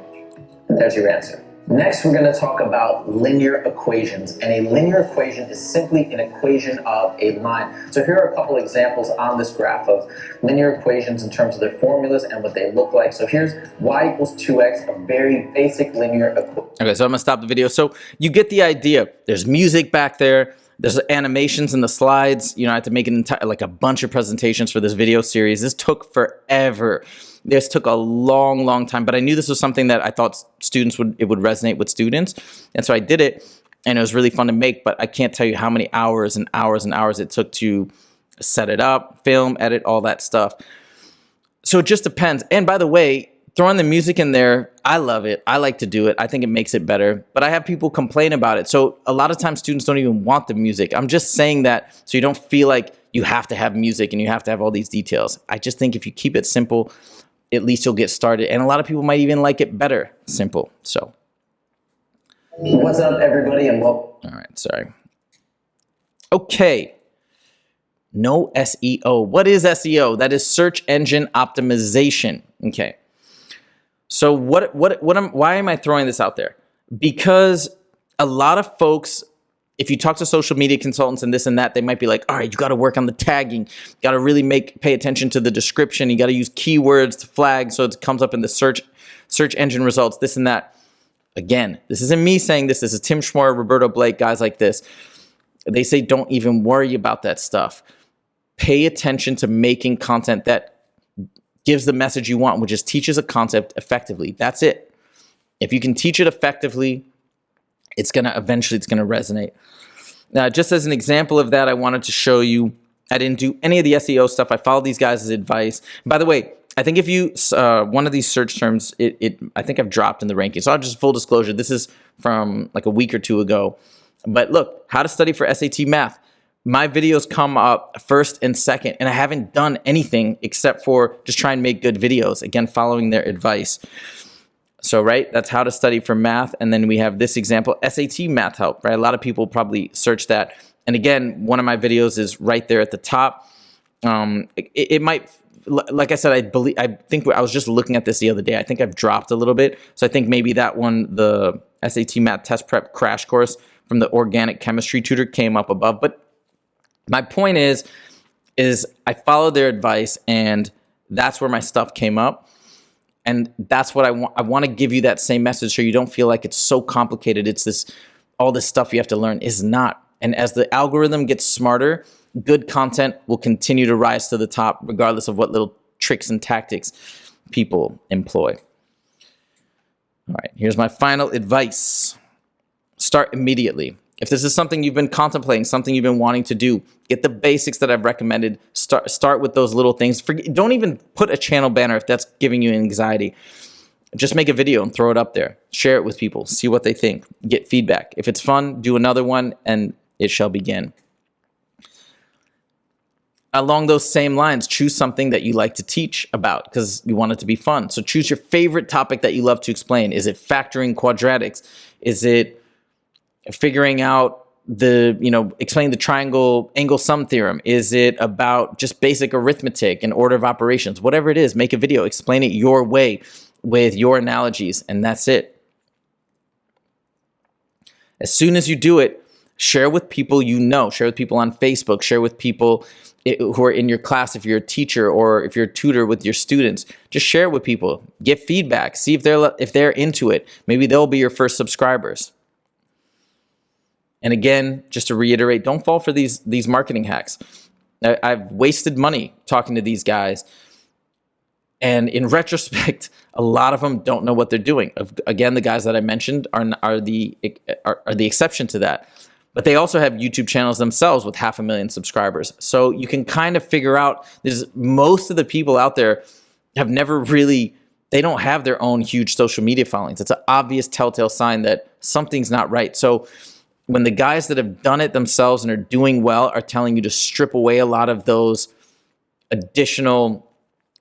And there's your answer. Next, we're going to talk about linear equations. And a linear equation is simply an equation of a line. So here are a couple examples on this graph of linear equations in terms of their formulas and what they look like. So here's y equals 2x, a very basic linear equation. Okay, so I'm going to stop the video. So you get the idea. There's music back there. There's animations in the slides. I had to make a bunch of presentations for this video series. This took forever. This took a long, long time, but I knew this was something that I thought it would resonate with students. And so I did it, and it was really fun to make, but I can't tell you how many hours and hours and hours it took to set it up, film, edit, all that stuff. So it just depends. And by the way, throwing the music in there, I love it. I like to do it. I think it makes it better, but I have people complain about it. So a lot of times students don't even want the music. I'm just saying that so you don't feel like you have to have music and you have to have all these details. I just think if you keep it simple, at least you'll get started. And a lot of people might even like it better simple. So what's up, everybody, and welcome. All right, sorry. Okay. No SEO. What is SEO? That is search engine optimization. Okay. So why am I throwing this out there? Because a lot of folks, if you talk to social media consultants and this and that, they might be like, all right, you got to work on the tagging. You got to really pay attention to the description. You got to use keywords to flag so it comes up in the search engine results, this and that. Again, this isn't me saying this. This is Tim Schmoyer, Roberto Blake, guys like this. They say don't even worry about that stuff. Pay attention to making content that gives the message you want, which is teaches a concept effectively. That's it. If you can teach it effectively, it's going to resonate. Now, just as an example of that, I wanted to show you, I didn't do any of the SEO stuff. I followed these guys' advice. By the way, I think if you, one of these search terms, I think I've dropped in the ranking. So I'll just full disclosure, this is from like a week or two ago. But look, how to study for SAT math. My videos come up first and second, and I haven't done anything except for just try and make good videos. Again, following their advice. So, right, that's how to study for math. And then we have this example, SAT math help, right? A lot of people probably search that. And again, one of my videos is right there at the top. It might, like I said, I think I was just looking at this the other day. I think I've dropped a little bit. So I think maybe that one, the SAT math test prep crash course from the organic chemistry tutor came up above. But my point is I followed their advice, and that's where my stuff came up. And that's what I want. I want to give you that same message so you don't feel like it's so complicated. It's all this stuff you have to learn is not. And as the algorithm gets smarter, good content will continue to rise to the top regardless of what little tricks and tactics people employ. All right, here's my final advice. Start immediately. If this is something you've been contemplating, something you've been wanting to do, get the basics that I've recommended. Start with those little things. Don't even put a channel banner if that's giving you anxiety. Just make a video and throw it up there. Share it with people. See what they think. Get feedback. If it's fun, do another one, and it shall begin. Along those same lines, choose something that you like to teach about because you want it to be fun. So choose your favorite topic that you love to explain. Is it factoring quadratics? Is it figuring out explain the triangle angle sum theorem? Is it about just basic arithmetic and order of operations? Whatever it is, make a video, explain it your way with your analogies, and that's it. As soon as you do it, share with people you know, share with people on Facebook, share with people who are in your class if you're a teacher or if you're a tutor with your students. Just share it with people, get feedback, see if they're into it. Maybe they'll be your first subscribers. And again, just to reiterate, don't fall for these marketing hacks. I've wasted money talking to these guys. And in retrospect, a lot of them don't know what they're doing. Again, the guys that I mentioned are the exception to that. But they also have YouTube channels themselves with 500,000 subscribers. So you can kind of figure out, most of the people out there have never really, they don't have their own huge social media followings. It's an obvious telltale sign that something's not right. So when the guys that have done it themselves and are doing well are telling you to strip away a lot of those additional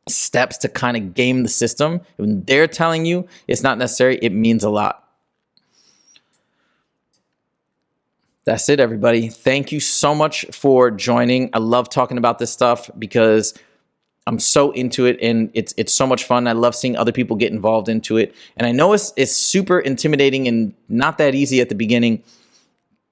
steps to kind of game the system, when they're telling you it's not necessary, it means a lot. That's it, everybody. Thank you so much for joining. I love talking about this stuff because I'm so into it, and it's so much fun. I love seeing other people get involved into it. And I know it's super intimidating and not that easy at the beginning,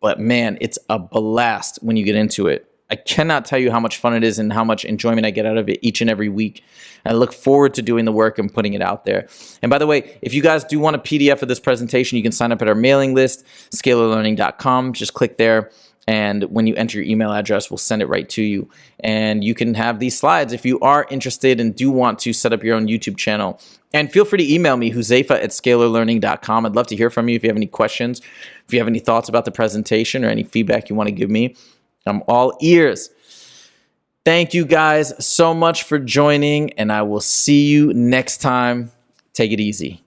but man, it's a blast when you get into it. I cannot tell you how much fun it is and how much enjoyment I get out of it each and every week. I look forward to doing the work and putting it out there. And by the way, if you guys do want a PDF of this presentation, you can sign up at our mailing list, scalarlearning.com. Just click there, and when you enter your email address, we'll send it right to you. And you can have these slides if you are interested and do want to set up your own YouTube channel. And feel free to email me, Huzefa@scalarlearning.com. I'd love to hear from you if you have any questions, if you have any thoughts about the presentation or any feedback you want to give me. I'm all ears. Thank you guys so much for joining, and I will see you next time. Take it easy.